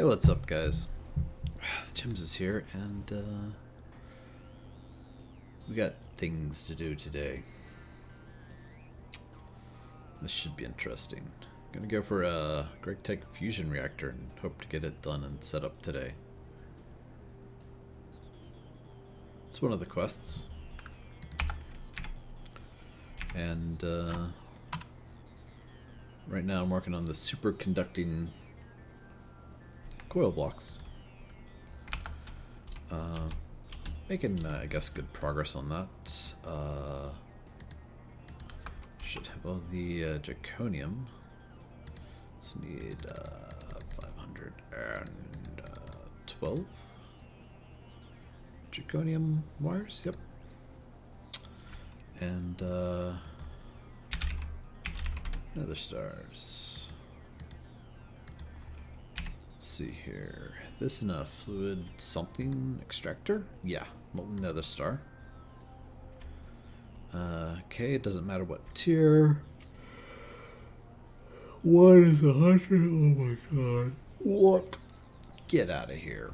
Hey, what's up, guys? The Jims is here, and we got things to do today. This should be interesting. Gonna go for a Great Tech Fusion Reactor and hope to get it done and set up today. It's one of the quests. And right now I'm working on the superconducting coil blocks. Making, I guess, good progress on that. Should have all the zirconium. So need 512 zirconium wires. Yep. And nether stars. Let's see here. This in a fluid something extractor? Yeah, molten nether star. Okay, it doesn't matter what tier. One is 100. Oh my god. What? Get out of here.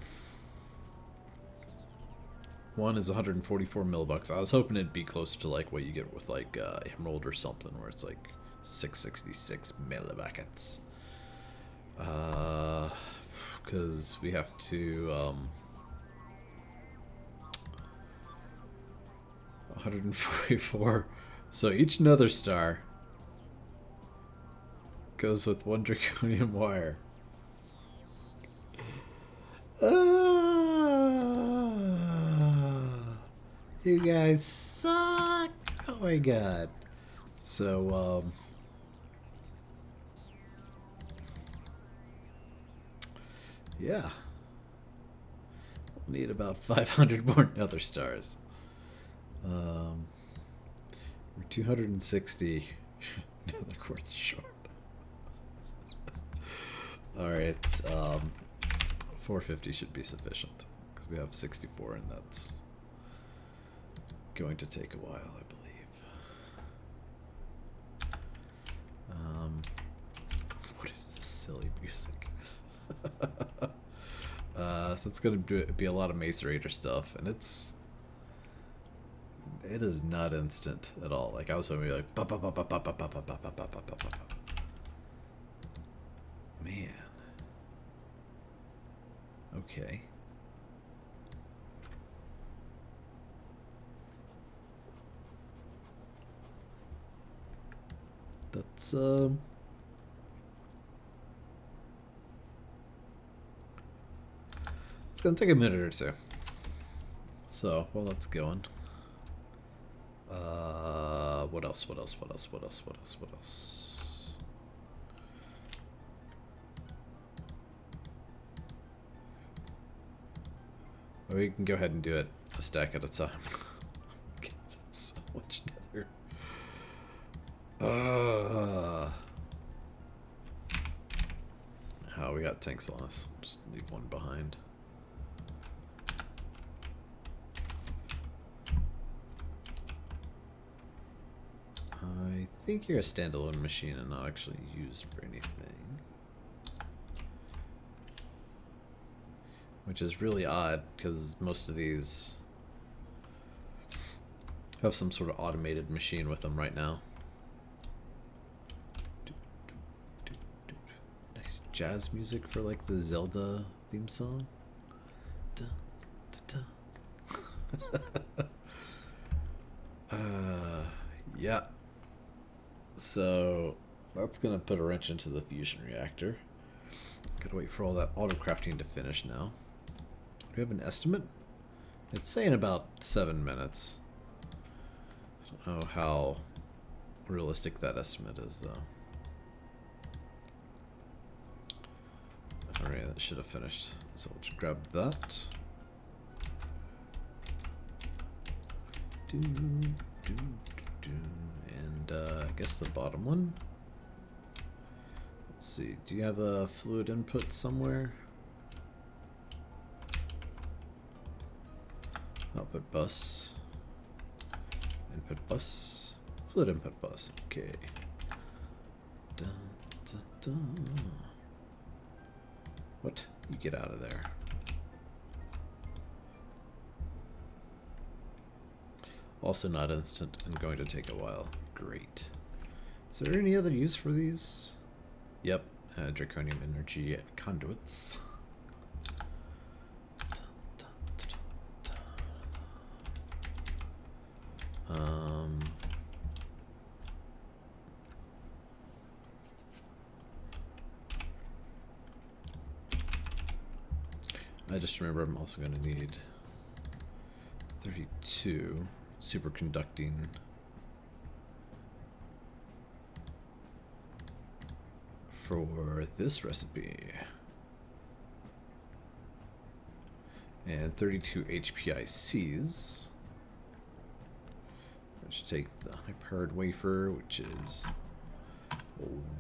One is 144 millibucks. I was hoping it'd be close to like what you get with like Emerald or something, where it's like 666 millibuckets. Because we have to 144. So each nether star goes with one zirconium wire. You guys suck. Oh my god. So yeah, we'll need about 500 more nether stars. We're 260 nether quartz short. Alright, 450 should be sufficient, because we have 64, and that's going to take a while, I believe. What is this silly music? So it's going to be a lot of Macerator stuff, and it is not instant at all. Like, I was hoping to be like, man. Okay. That's it's gonna take a minute or two. So while that's going, what else? We can go ahead and do it a stack at a time. Okay, that's so much nether. Oh, we got tanks on us. Just leave one behind. I think you're a standalone machine and not actually used for anything. Which is really odd, because most of these have some sort of automated machine with them right now. Nice jazz music for like the Zelda theme song. Yeah. So that's gonna put a wrench into the fusion reactor. Gotta wait for all that auto crafting to finish now. Do we have an estimate? It's saying about 7 minutes. I don't know how realistic that estimate is, though. Alright, that should have finished. So we'll just grab that. And I guess the bottom one. Let's see, do you have a fluid input somewhere? Output bus. Input bus. Fluid input bus. Okay. Dun, dun, dun. What? You get out of there. Also not instant and going to take a while. Great. Is there any other use for these? Yep. Draconium energy conduits. I just remember I'm also going to need 32 superconducting for this recipe. And 32 HPICs, which take the high-powered wafer, which is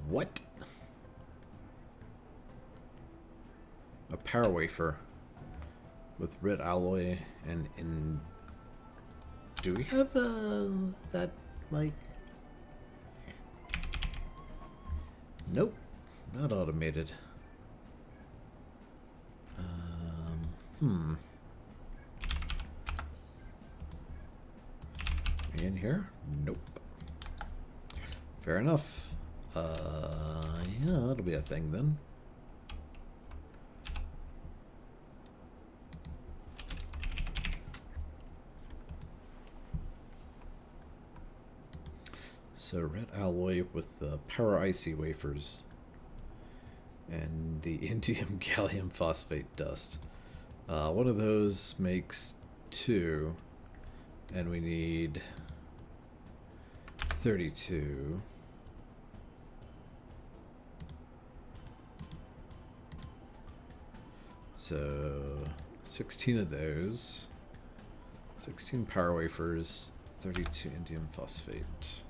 what? A power wafer with red alloy and in. Do we have that like? Nope, not automated. In here? Nope. Fair enough. Yeah, that'll be a thing then. So red alloy with the power IC wafers and the indium gallium phosphate dust. One of those makes 2, and we need 32. So 16 of those, 16 power wafers, 32 indium phosphate.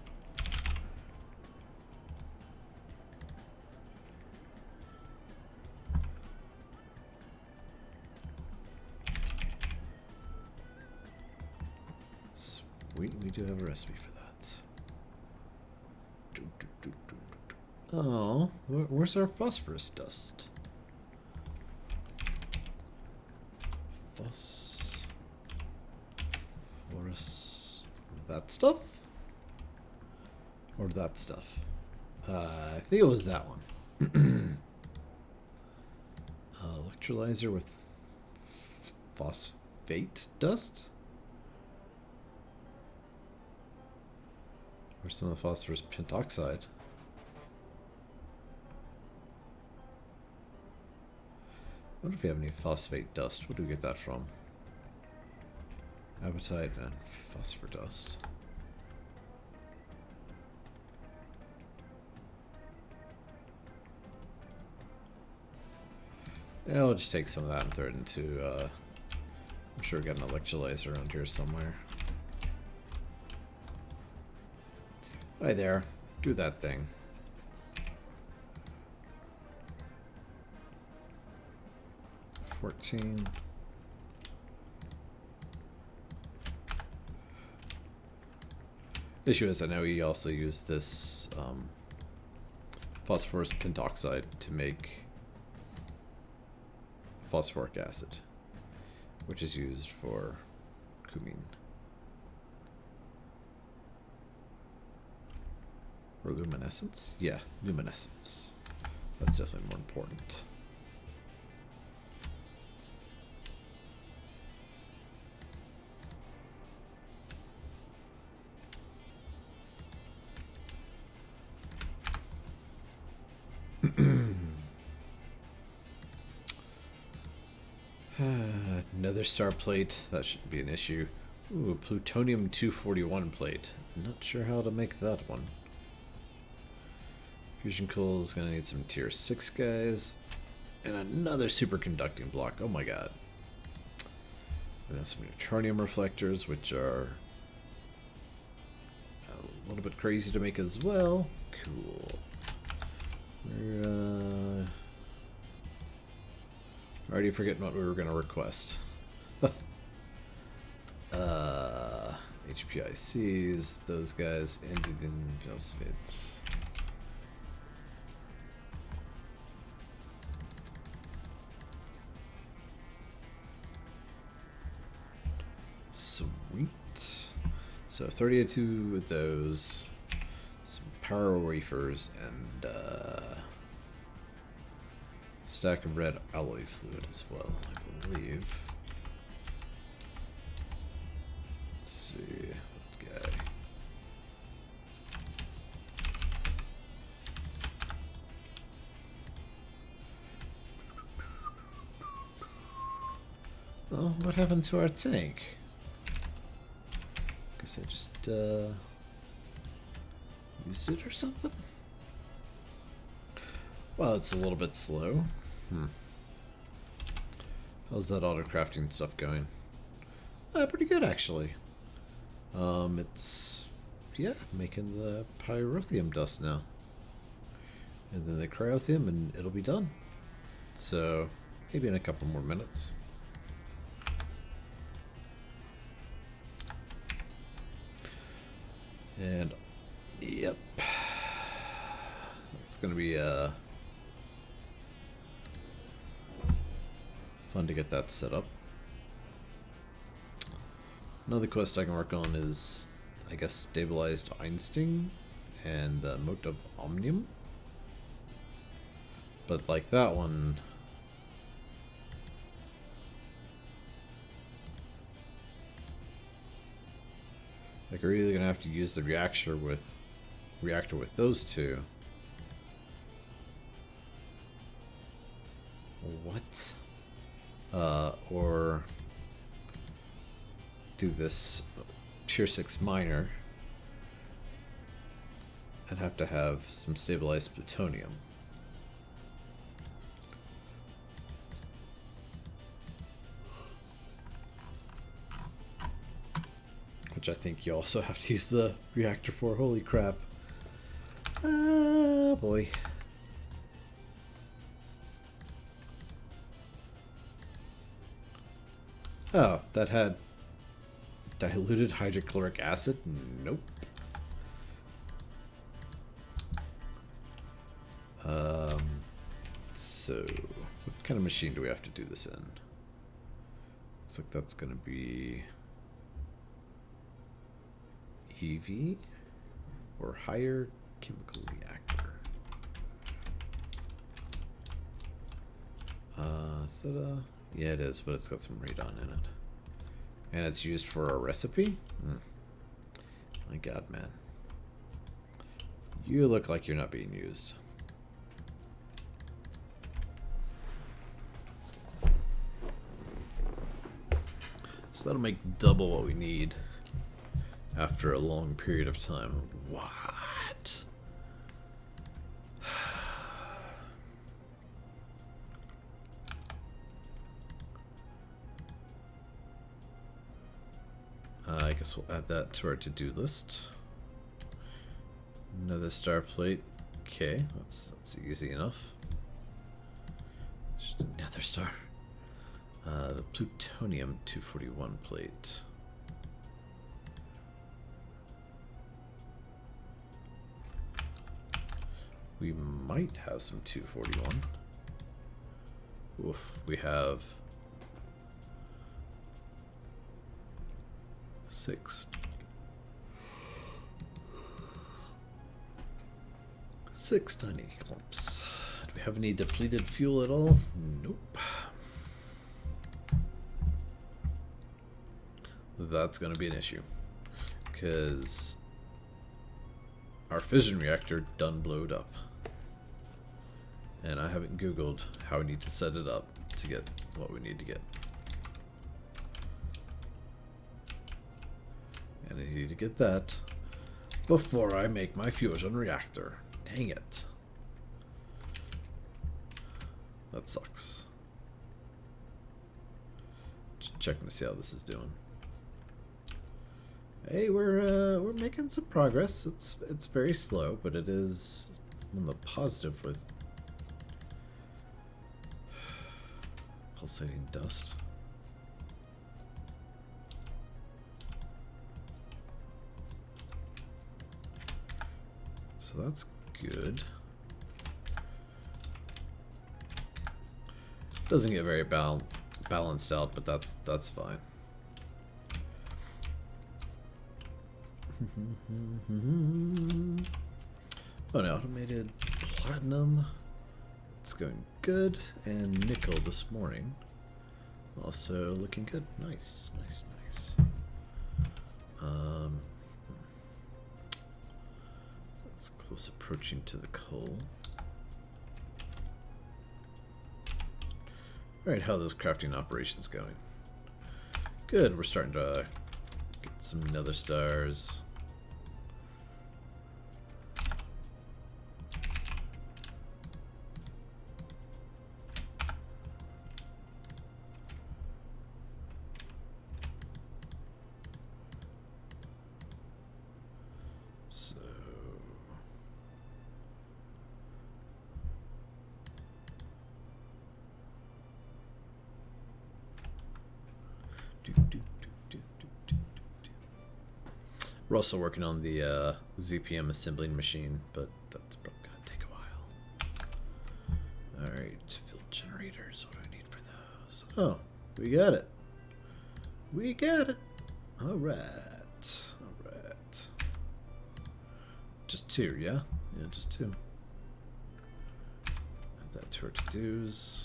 Sweet, we do have a recipe for that. Oh, where's our phosphorus dust? Phosphorus. That stuff? Or that stuff? I think it was that one. Electrolyzer with phosphate dust? Or some of the phosphorus pentoxide? I wonder if we have any phosphate dust. Where do we get that from? Apatite and phosphor dust. Yeah, I'll just take some of that and throw it into, I'm sure we got an electrolyzer around here somewhere. Hi there, do that thing. $14. The issue is I know we also use this phosphorus pentoxide to make phosphoric acid, which is used for cumene. Or luminescence? Yeah, luminescence. That's definitely more important. Another star plate, that shouldn't be an issue. Ooh, a plutonium-241 plate. Not sure how to make that one. Fusion coal is gonna need some tier 6 guys. And another superconducting block, oh my god. And then some neutronium reflectors, which are a little bit crazy to make as well. Cool. We're already forgetting what we were going to request. HPICs, those guys, indium phosphates. Sweet. So 32 of those, some power wafers, and stack of red alloy fluid as well, I believe. Let's see, what guy? Oh, what happened to our tank? Guess I just used it or something? Well, it's a little bit slow. How's that auto crafting stuff going? Pretty good actually. It's making the pyrotheum dust now. And then the cryothium and it'll be done. So maybe in a couple more minutes. And yep, it's gonna be fun to get that set up. Another quest I can work on is, I guess, stabilized Einstein and the mote of Omnium. But like that one, like we're either gonna have to use the reactor with those two. What? Or do this tier 6 miner and have to have some stabilized plutonium. Which I think you also have to use the reactor for. Holy crap. Ah, boy. Oh, that had diluted hydrochloric acid? Nope. So, what kind of machine do we have to do this in? Looks like that's going to be EV or higher chemical reactor. Is that a... Yeah, it is, but it's got some radon in it. And it's used for a recipe? My god, man. You look like you're not being used. So that'll make double what we need after a long period of time. What? I guess we'll add that to our to-do list. Another star plate. Okay, that's easy enough. Just another star. The plutonium 241 plate. We might have some 241. Oof, we have 6 tiny clumps. Do we have any depleted fuel at all? Nope. That's going to be an issue because our fission reactor done blowed up, and I haven't googled how we need to set it up to get what we need to get. And I need to get that before I make my fusion reactor. Dang it. That sucks. Just checking to see how this is doing. Hey, we're making some progress. It's very slow, but it is on the positive with pulsating dust. So that's good. Doesn't get very balanced out, but that's fine. Oh, no, automated platinum. It's going good. And nickel this morning. Also looking good. Nice, nice, nice. It's close approaching to the coal. Alright, how are those crafting operations going? Good, we're starting to get some nether stars. So we're also working on the ZPM assembling machine, but that's probably gonna take a while. Alright, field generators, what do I need for those? Oh, we got it. We got it. Alright. Alright. Just two, yeah? Yeah, just two. Add that to our to-dos.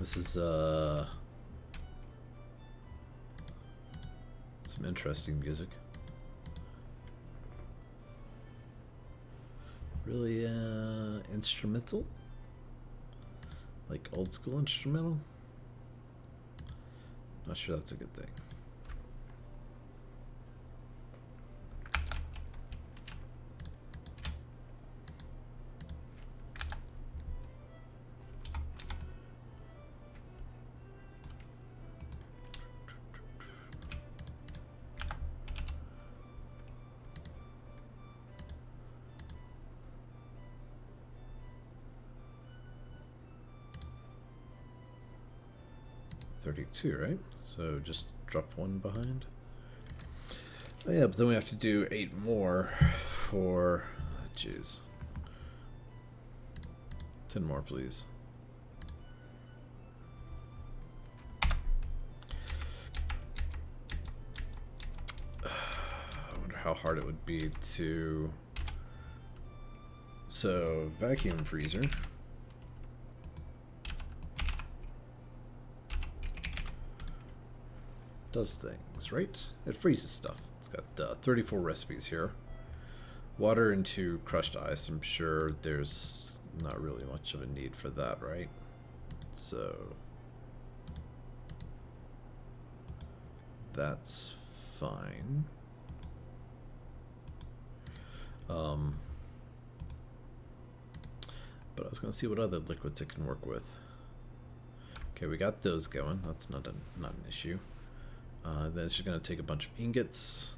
This is some interesting music. Really instrumental? Like old school instrumental? Not sure that's a good thing. Right? So just drop one behind. Oh yeah, but then we have to do 8 more for... Jeez. 10 more, please. I wonder how hard it would be to... So, vacuum freezer. Does things, right? It freezes stuff. It's got 34 recipes here. Water into crushed ice. I'm sure there's not really much of a need for that, right? So that's fine. But I was gonna see what other liquids it can work with. Okay, we got those going. That's not an issue. Then it's just going to take a bunch of ingots.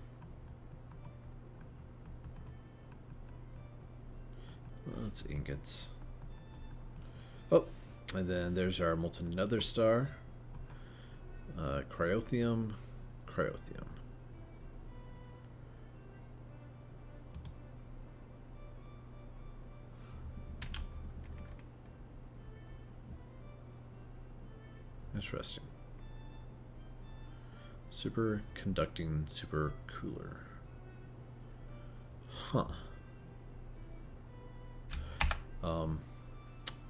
Well, that's ingots. Oh, and then there's our molten nether star. Cryothium, cryothium. Interesting. Superconducting supercooler. Huh.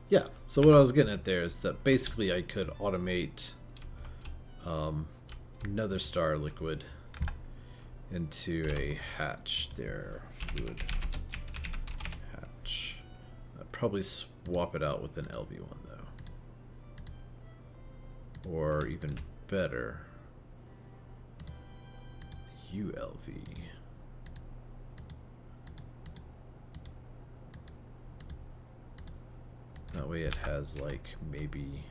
Yeah, so what I was getting at there is that basically I could automate nether star liquid into a hatch there. Fluid hatch. I'd probably swap it out with an LV one though. Or even better, ULV. That way it has like maybe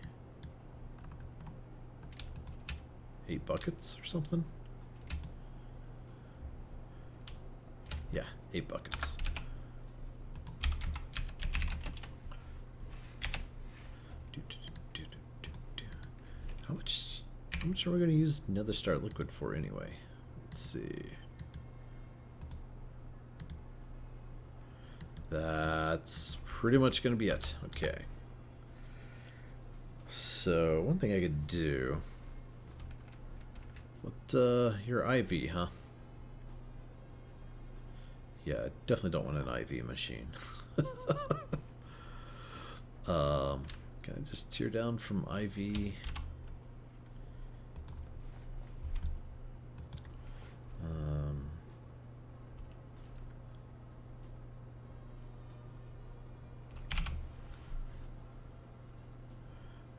8 buckets or something. Yeah, 8 buckets. How much How much are we going to use Nether Star Liquid for anyway? Let's see. That's pretty much going to be it. Okay. So, one thing I could do... What, your IV, huh? Yeah, I definitely don't want an IV machine. Can I just tear down from IV?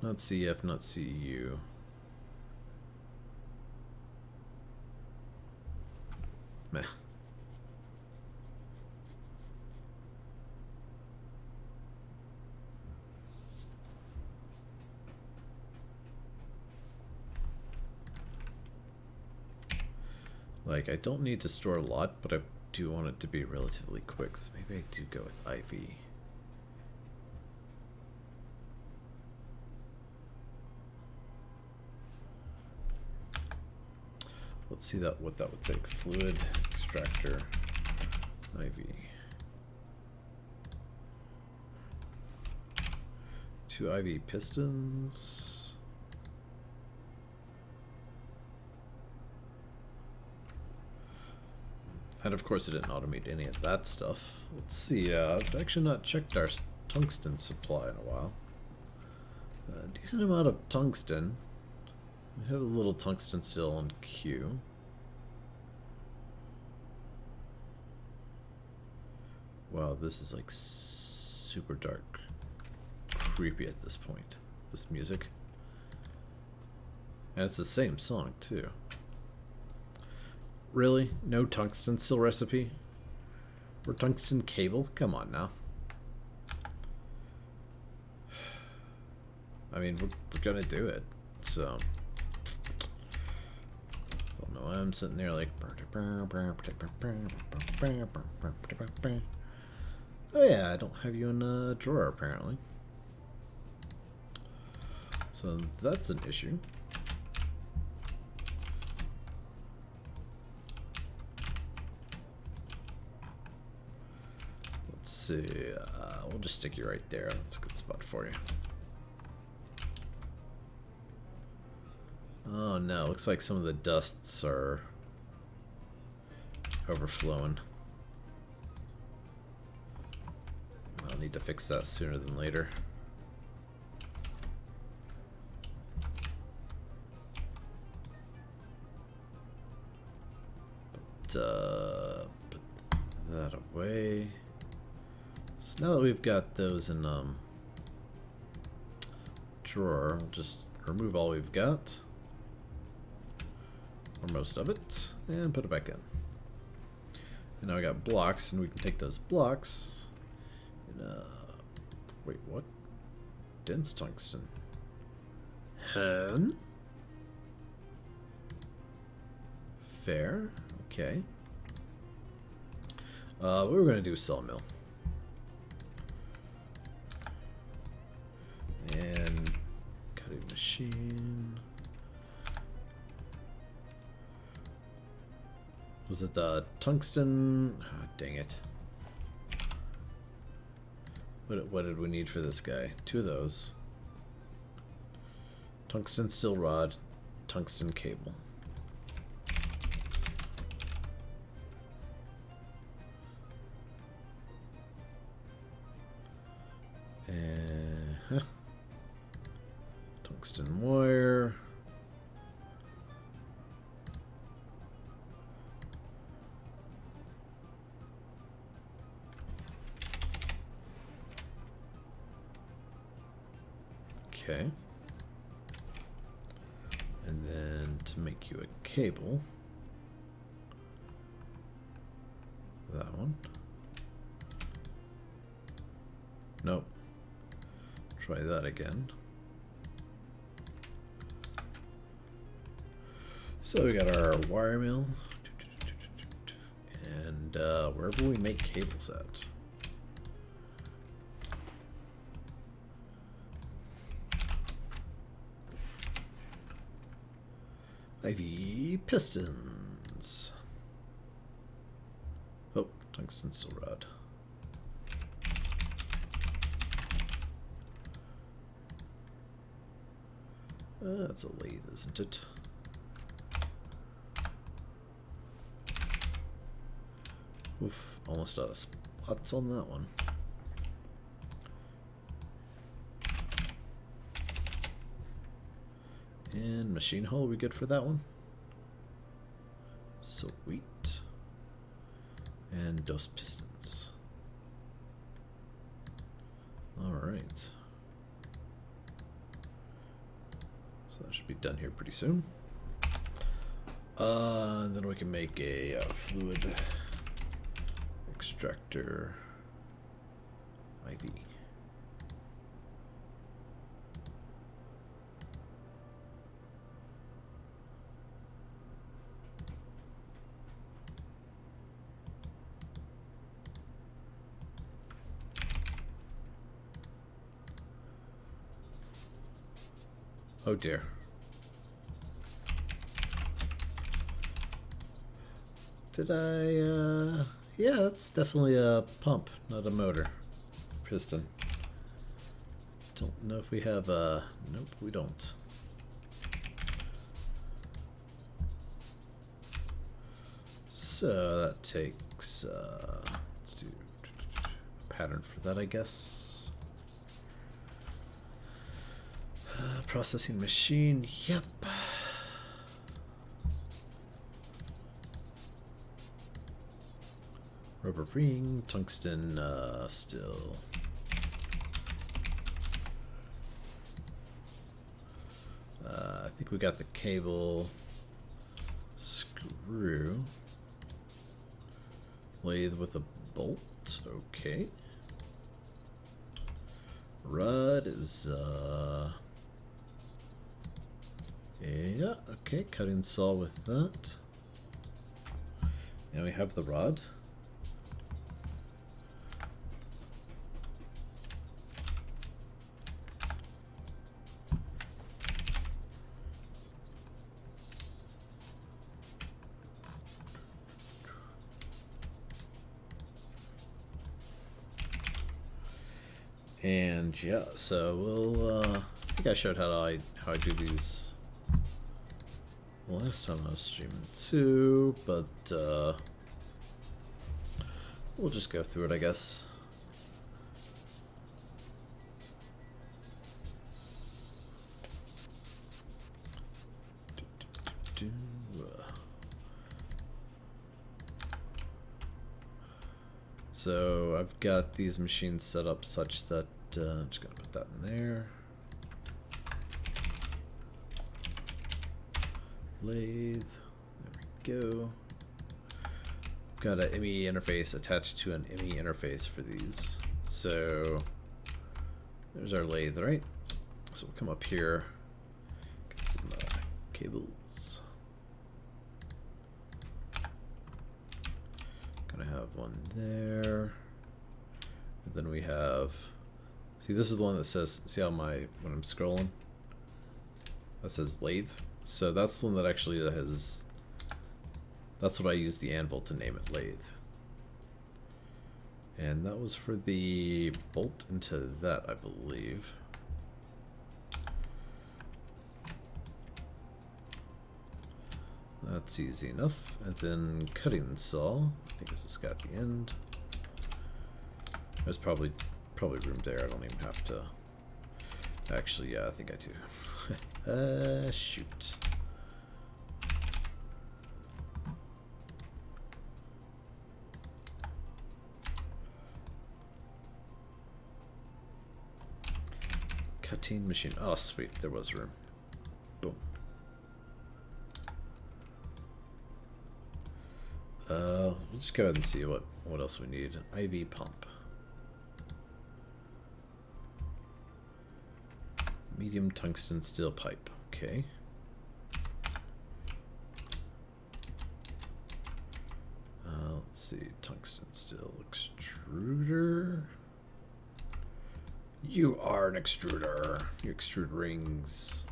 Not CF, not CU. Meh. Like, I don't need to store a lot, but I do want it to be relatively quick, so maybe I do go with IV. Let's see what that would take. Fluid, extractor, IV. 2 IV pistons. And of course it didn't automate any of that stuff. Let's see, I've actually not checked our tungsten supply in a while. A decent amount of tungsten. We have a little tungsten still on Q. Wow, this is like super dark. Creepy at this point. This music. And it's the same song too. Really? No tungsten still recipe? Or tungsten cable? Come on now. I mean, we're gonna do it. So... Don't know why I'm sitting there like... Oh yeah, I don't have you in a drawer apparently. So that's an issue. Let's see, we'll just stick you right there. That's a good spot for you. Oh no, looks like some of the dusts are overflowing. I'll need to fix that sooner than later. But, put that away. So now that we've got those in drawer, we'll just remove all we've got, or most of it, and put it back in. And now I got blocks, and we can take those blocks in wait, what? Dense tungsten. Fair. Okay. We were gonna do sawmill. And cutting machine. Was it the tungsten? Oh, dang it. What did we need for this guy? 2 of those. Tungsten steel rod, tungsten cable. Tungsten wire. Okay. And then to make you a cable, that one. Nope. Try that again. So we got our wire mill, and wherever we make cables at. IV pistons. Oh, tungsten steel rod. That's a lathe, isn't it? Oof, almost out of spots on that one. And machine hull, we good for that one? Sweet. And dose pistons. Alright. So that should be done here pretty soon. And then we can make a fluid extractor IV. Oh dear. Did I, yeah, that's definitely a pump, not a motor. Piston. Don't know if we have a, nope, we don't. So that takes, let's do a pattern for that, I guess. Processing machine, yep. Rubber ring, tungsten steel. I think we got the cable, screw, lathe with a bolt, okay. Rod is, yeah, okay, cutting saw with that. And we have the rod. And yeah, so we'll I think I showed how I do these last time I was streaming too, but we'll just go through it, I guess. So I've got these machines set up such that I'm just gonna put that in there. Lathe, there we go. Got an ME interface attached to an ME interface for these. So there's our lathe, right? So we'll come up here, get some cables. Gonna have one there. And then we have, see, this is the one that says, see how when I'm scrolling, that says lathe. So that's the one that actually has, that's what I use the anvil to name it, lathe. And that was for the bolt into that, I believe. That's easy enough. And then cutting saw, I think this has got the end. There's probably room there, I don't even have to. Actually, yeah, I think I do. Shoot. Cutting machine. Oh, sweet. There was room. Boom. We'll just go ahead and see what else we need. IV pump. Medium tungsten steel pipe. Okay. Let's see. Tungsten steel extruder. You are an extruder. You extrude rings.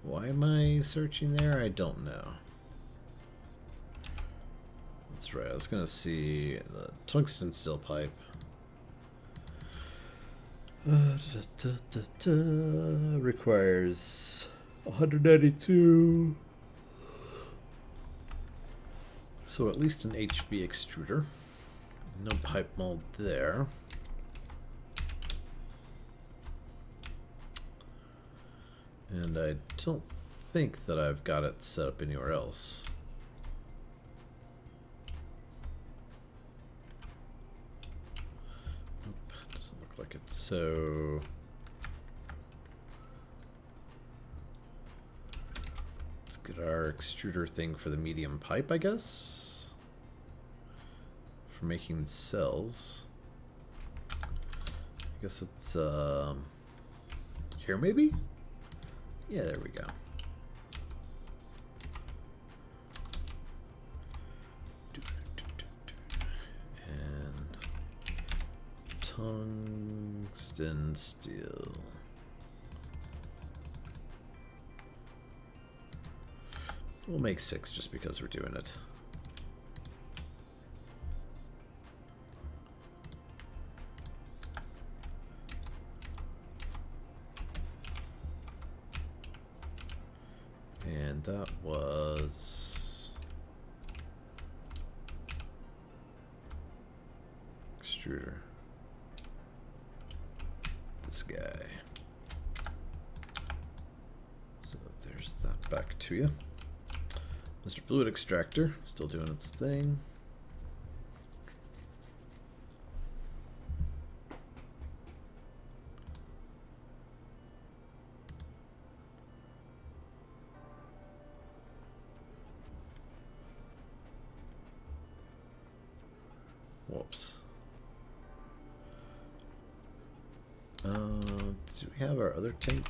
Why am I searching there? I don't know. That's right, I was gonna see the tungsten steel pipe. Requires 192. So at least an HV extruder. No pipe mold there. And I don't think that I've got it set up anywhere else. Nope, doesn't look like it. So let's get our extruder thing for the medium pipe, I guess, for making cells. I guess it's here maybe? Yeah, there we go. And tungsten steel. We'll make 6 just because we're doing it. And that was extruder. This guy. So there's that back to you. Mr. Fluid Extractor, still doing its thing. Whoops. Do we have our other tank?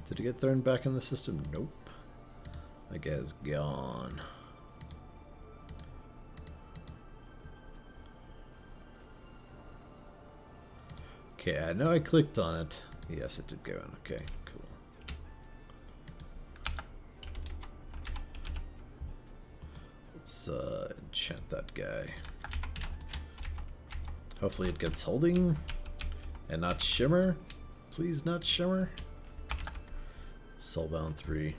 Did it get thrown back in the system? Nope. That guy's gone. Okay, I know I clicked on it. Yes, it did go in. Okay, cool. Let's enchant that guy. Hopefully it gets holding and not shimmer. Please not shimmer. Soulbound 3.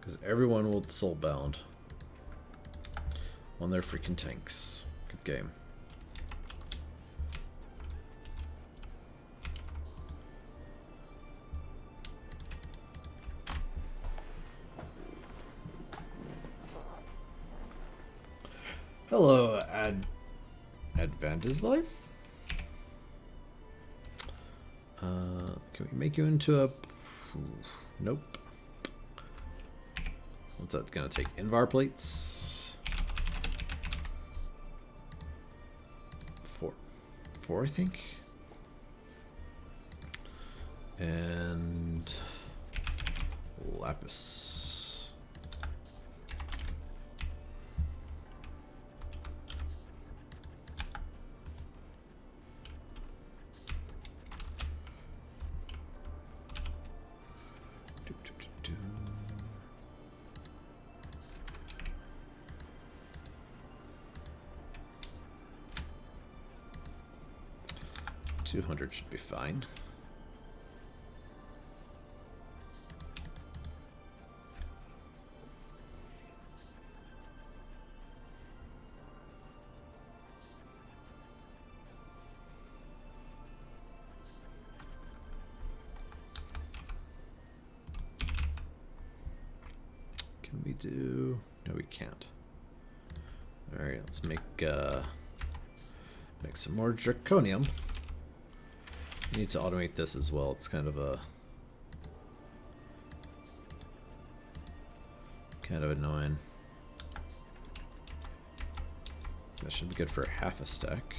Because everyone will soulbound on their freaking tanks. Good game. Hello, Advantage Life. Can we make you into a? Nope. What's that gonna take? Invar plates. 4, I think. And lapis. $200 should be fine. Can we do? No, we can't. All right, let's make some more zirconium. You need to automate this as well. It's kind of annoying. That should be good for half a stack.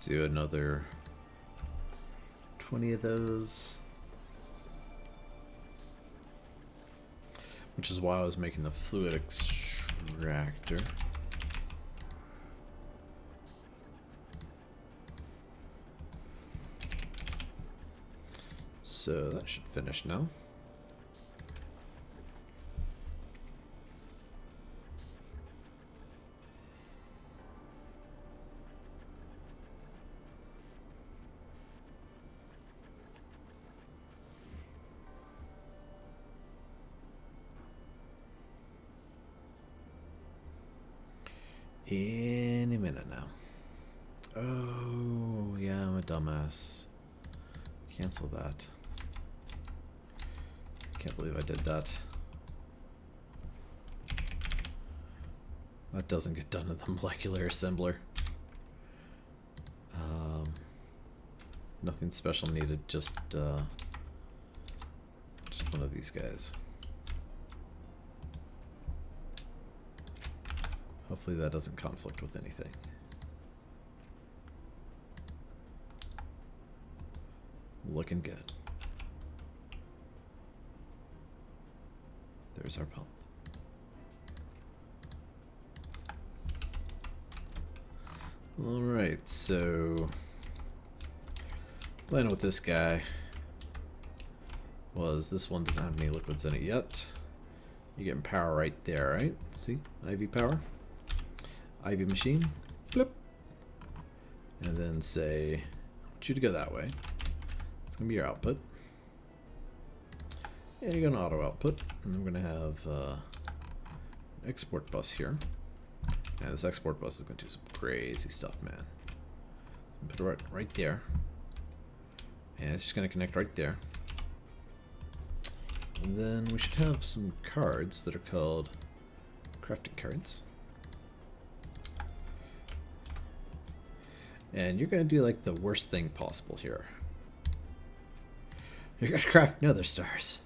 do another 20 of those. Which is why I was making the fluid extractor. So that should finish now. Any minute now. Oh, yeah, I'm a dumbass. Cancel that. Can't believe I did that. That doesn't get done to the molecular assembler. Nothing special needed, just one of these guys. Hopefully that doesn't conflict with anything. Looking good. There's our pump. Alright, so plan with this guy was this one doesn't have any liquids in it yet. You're getting power right there, right? See? IV power. IV machine. Flip. And then say, I want you to go that way. It's going to be your output. And you're going to auto output. And we're going to have an export bus here. And this export bus is going to do some crazy stuff, man. Put it right there. And it's just going to connect right there. And then we should have some cards that are called crafting cards. And you're going to do like the worst thing possible here. You're going to craft nether stars.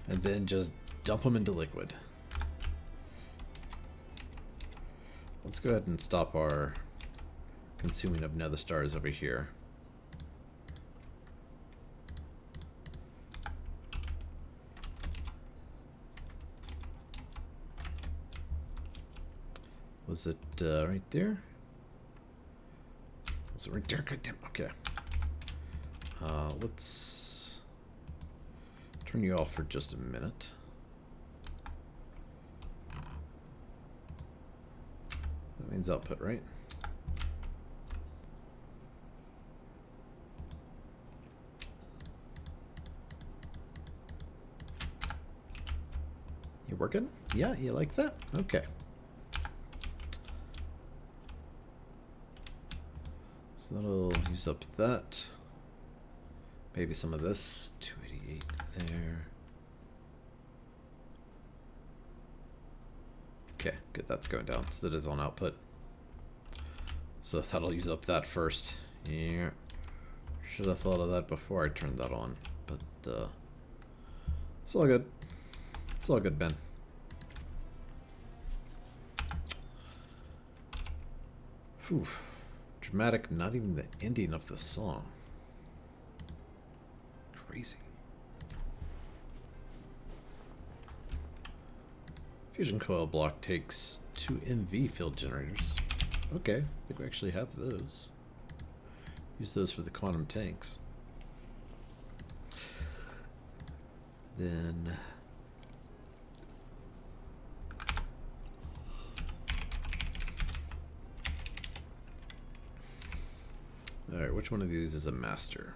And then just dump them into liquid. Let's go ahead and stop our consuming of nether stars over here. Was it right there? Was it right there? God damn. Okay. Let's turn you off for just a minute. That means output, right? You working? Yeah, you like that? Okay. So that'll use up that. Maybe some of this. 288 there. Okay, good. That's going down. So that is on output. So that'll use up that first. Yeah. Should have thought of that before I turned that on. But it's all good. It's all good, Ben. Whew. Dramatic, not even the ending of the song. Crazy. Fusion coil block takes 2 MV field generators. Okay, I think we actually have those. Use those for the quantum tanks. Then alright, which one of these is a master?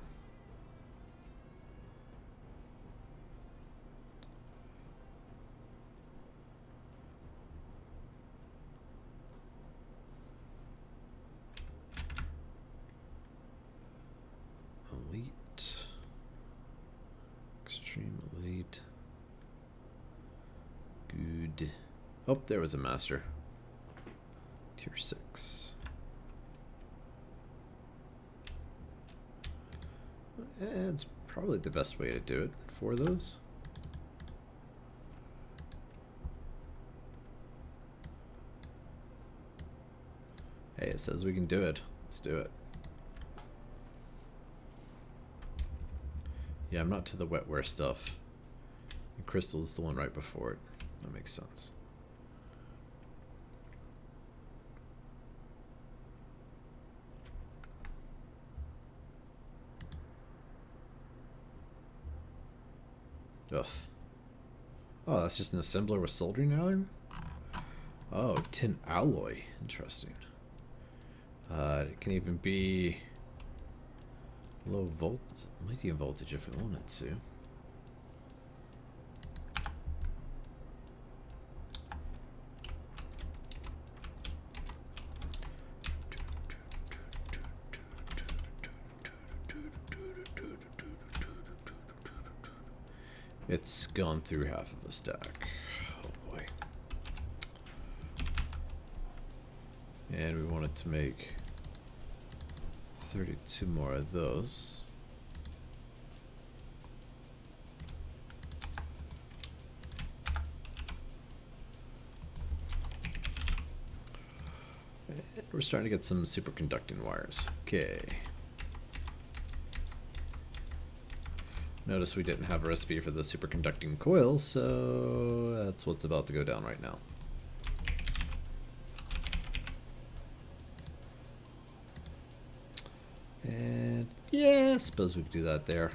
Elite. Extreme elite. Good. Oh, there was a master. Tier 6. It's probably the best way to do it for those. Hey, it says we can do it. Let's do it. Yeah, I'm not to the wetware stuff. And crystal is the one right before it. That makes sense. Ugh. Oh, that's just an assembler with soldering iron? Oh, tin alloy. Interesting. It can even be low medium voltage if it wanted to. It's gone through half of a stack. Oh boy. And we wanted to make 32 more of those. And we're starting to get some superconducting wires. Okay. Notice we didn't have a recipe for the superconducting coil, so that's what's about to go down right now. And yeah, I suppose we could do that there.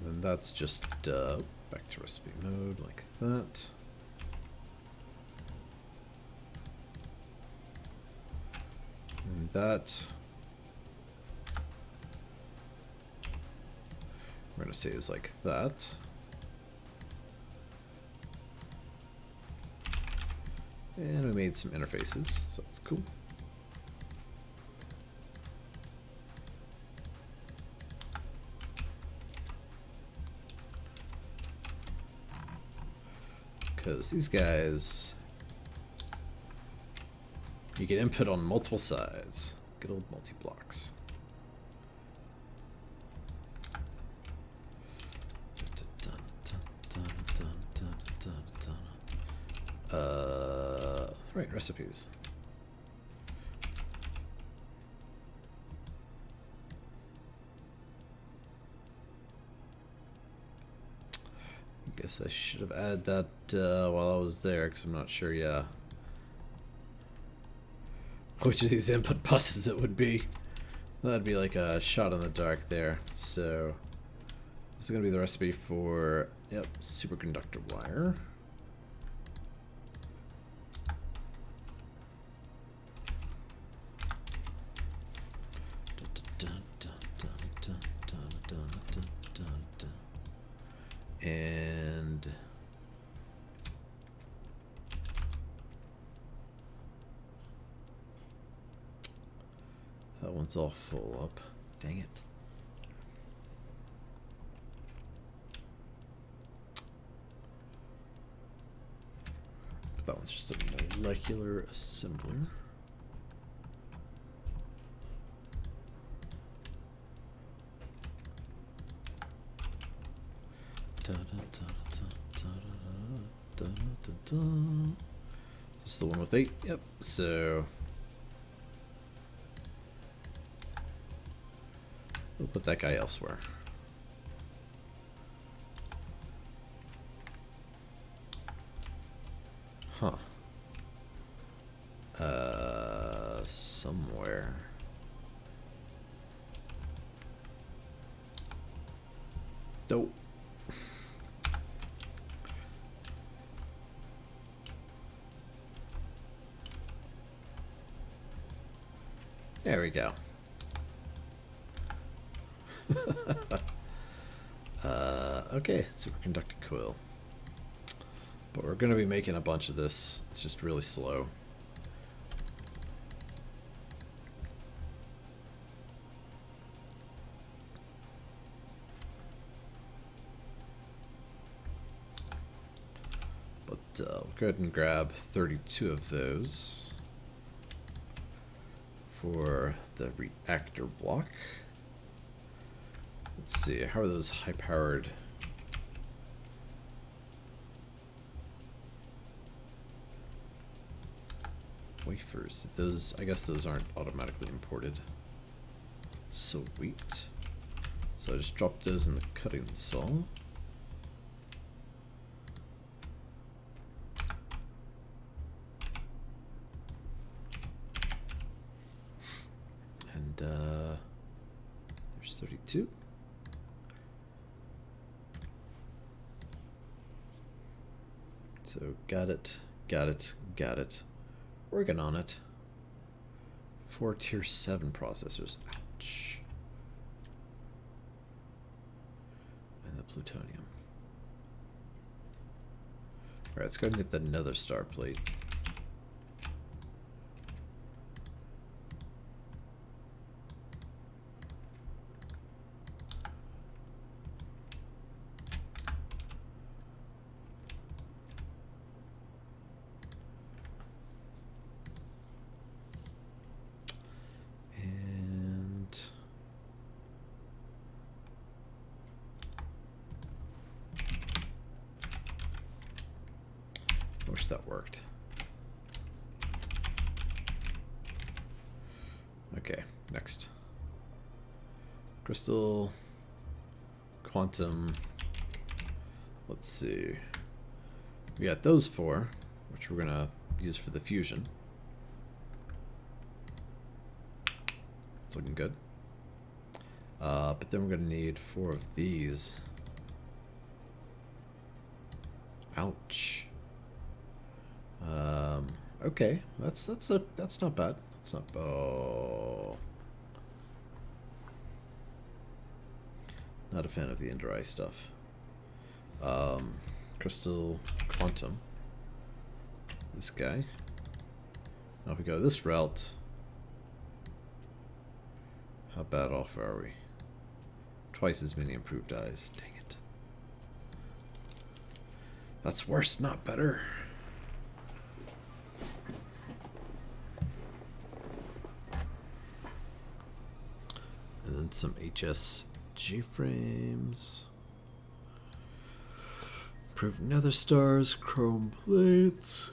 And then that's just back to recipe mode like that. And that we're going to say is like that. And we made some interfaces, so that's cool. Because these guys, you can input on multiple sides. Good old multi-blocks. Right, recipes. I guess I should have added that while I was there, because I'm not sure, yeah, which of these input buses it would be. That'd be like a shot in the dark there. So this is going to be the recipe for, yep, superconductor wire. And that one's all full up. Dang it. But that one's just a molecular assembler. This is the one with 8. Yep. So we'll put that guy elsewhere. Huh. Somewhere. Nope. There we go. Okay, superconducting coil. But we're going to be making a bunch of this. It's just really slow. But we'll go ahead and grab 32 of those for the reactor block. Let's see, how are those high-powered? wafers. Those, I guess those aren't automatically imported. Sweet. So I just dropped those in the cutting saw. And there's 32. So got it, got it, got it. Working on it. 4 tier 7 processors. Ouch. And the plutonium. Alright, let's go ahead and get the nether star plate. Wish that worked. Okay, next. Crystal, quantum. Let's see. We got those 4, which we're gonna use for the fusion. It's looking good. But then we're gonna need 4 of these. Ouch. Okay, that's not bad. That's not. Oh, not a fan of the Ender Eye stuff. Crystal, quantum. This guy. Now if we go this route, how bad off are we? Twice as many improved eyes. Dang it. That's worse, not better. And then some HSG frames. Improved nether stars, chrome plates.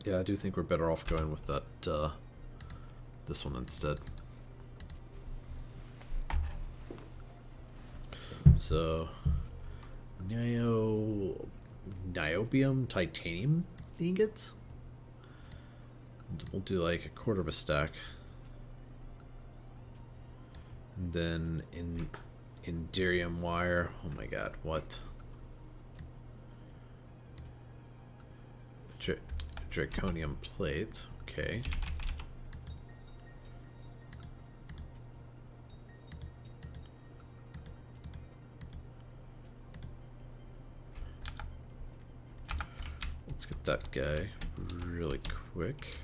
Yeah, I do think we're better off going with that, this one instead. So, niobium titanium ingots. We'll do like 1/4 of a stack. And then inderium wire. Oh my god, what? Draconium plate. Okay. Let's get that guy really quick.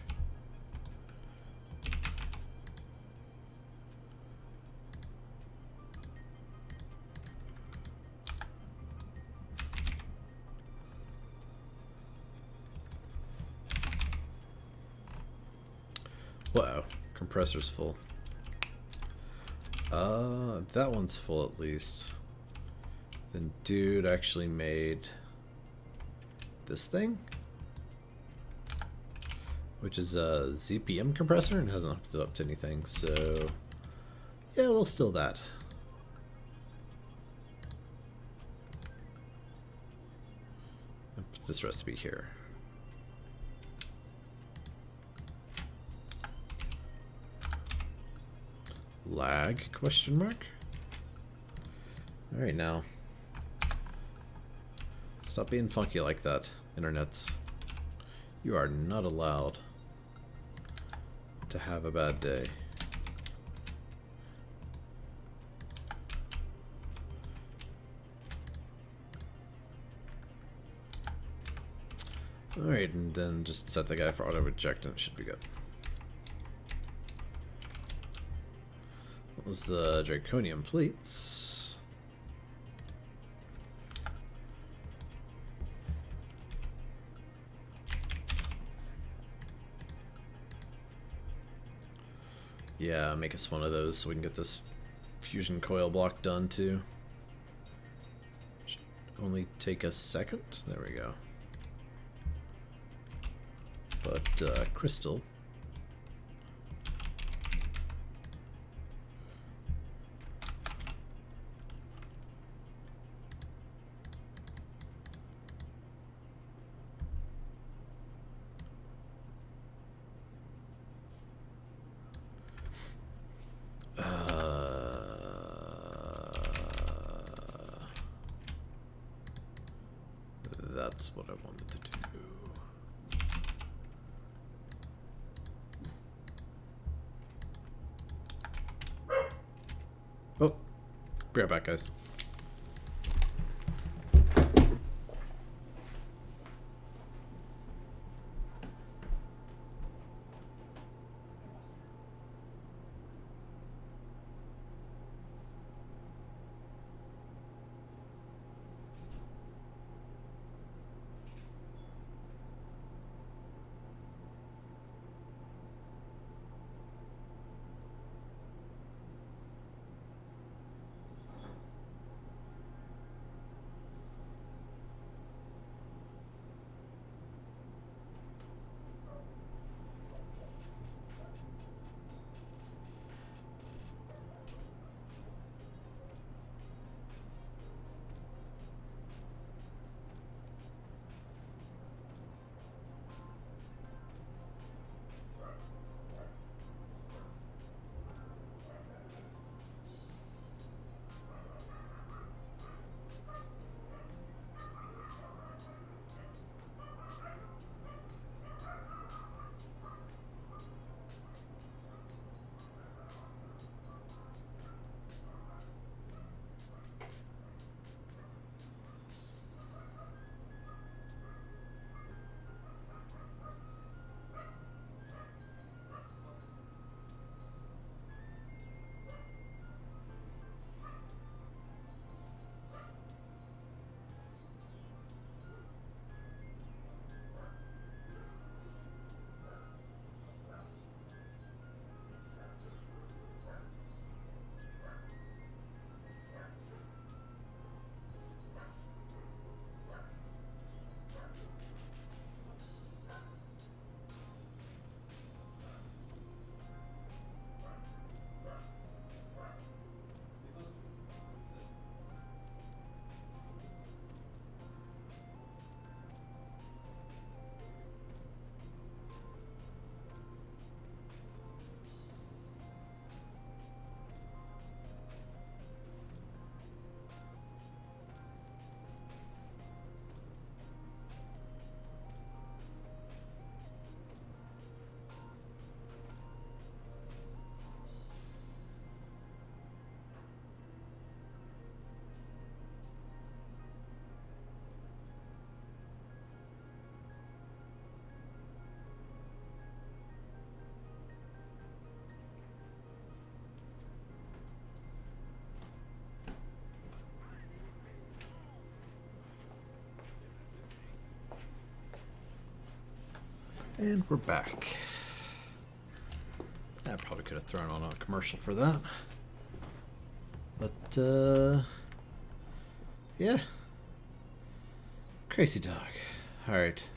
Wow, compressor's full. That one's full at least. Then dude actually made this thing, which is a ZPM compressor and hasn't hooked it up to anything, so yeah, we'll steal that. And put this recipe here. Lag, question mark? Alright, now. Stop being funky like that, internets. You are not allowed to have a bad day. Alright, and then just set the guy for auto eject and it should be good. What was the draconium plates? Yeah, make us one of those so we can get this fusion coil block done too. only take a second. There we go. But crystal. That's what I wanted to do. Oh, be right back, guys. And we're back. I probably could have thrown on a commercial for that. But, yeah. Crazy dog. Alright.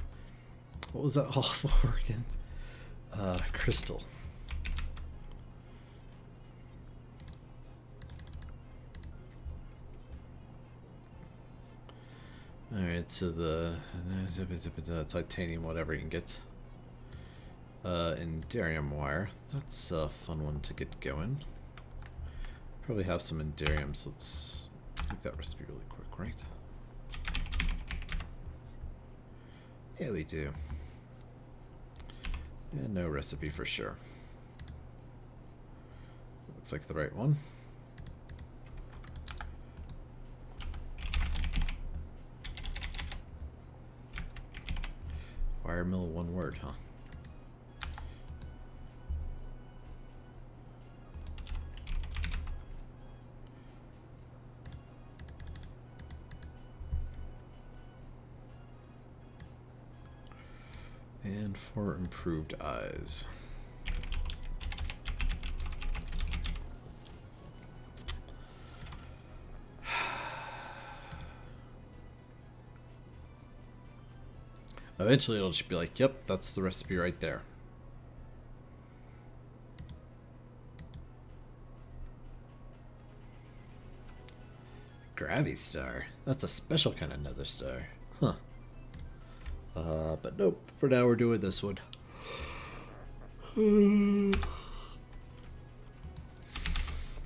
What was that all for again? Crystal. Alright, so the titanium, whatever you can get. Indarium wire. That's a fun one to get going. Probably have some indarium, so let's make that recipe really quick, right? Yeah, we do. Yeah, no recipe for sure. Looks like the right one. Wire mill, one word, huh? And for improved eyes. Eventually it'll just be like, yep, that's the recipe right there. Gravity star. That's a special kind of nether star. Huh. But nope, for now we're doing this one. Do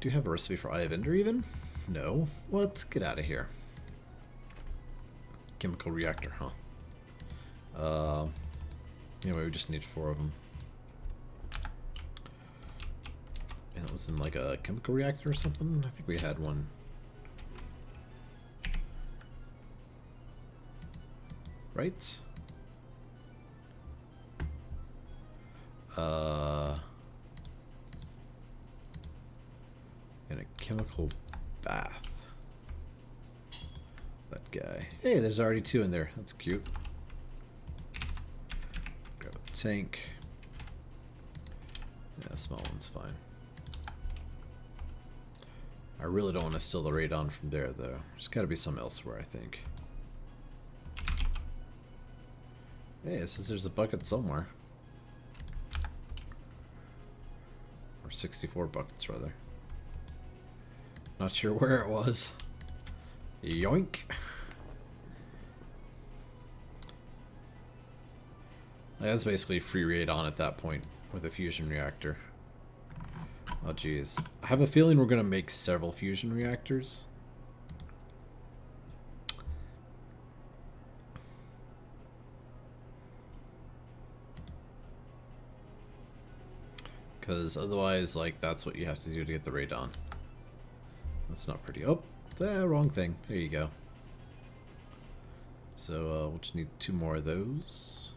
you have a recipe for Eye of Ender even? No. What? Get out of here. Chemical reactor, huh? Anyway, we just need 4 of them. And it was in like a chemical reactor or something? I think we had one. Right? In a chemical bath. That guy. Hey, there's already 2 in there. That's cute. Grab a tank. Yeah, small one's fine. I really don't want to steal the radon from there, though. There's got to be some elsewhere, I think. Hey, it says there's a bucket somewhere. Or 64 buckets, rather. Not sure where it was. Yoink! That's basically free radon at that point with a fusion reactor. Oh geez. I have a feeling we're gonna make several fusion reactors. Because otherwise, like, that's what you have to do to get the radon. That's not pretty. Oh, wrong thing. There you go. So we'll just need 2 more of those.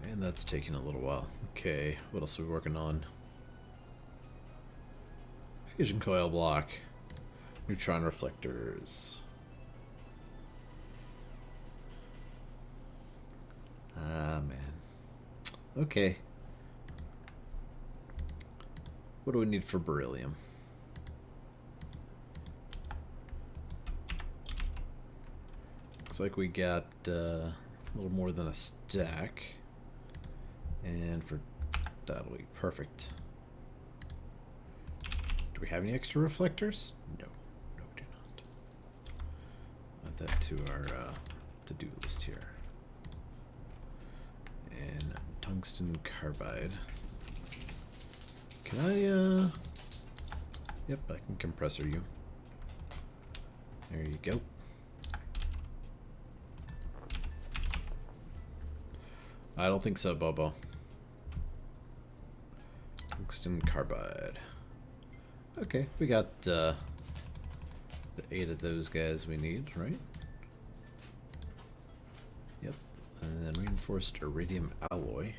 And that's taking a little while. Okay, what else are we working on? Fusion coil block. Neutron reflectors. Ah, man. Okay. What do we need for beryllium? Looks like we got a little more than a stack. And for that'll be perfect. Do we have any extra reflectors? No. No, we do not. Add that to our to-do list here. And tungsten carbide. Can I, Yep, I can compressor you. There you go. I don't think so, Bobo. Tungsten carbide. Okay, we got the 8 of those guys we need, right? Yep. And then reinforced iridium alloy.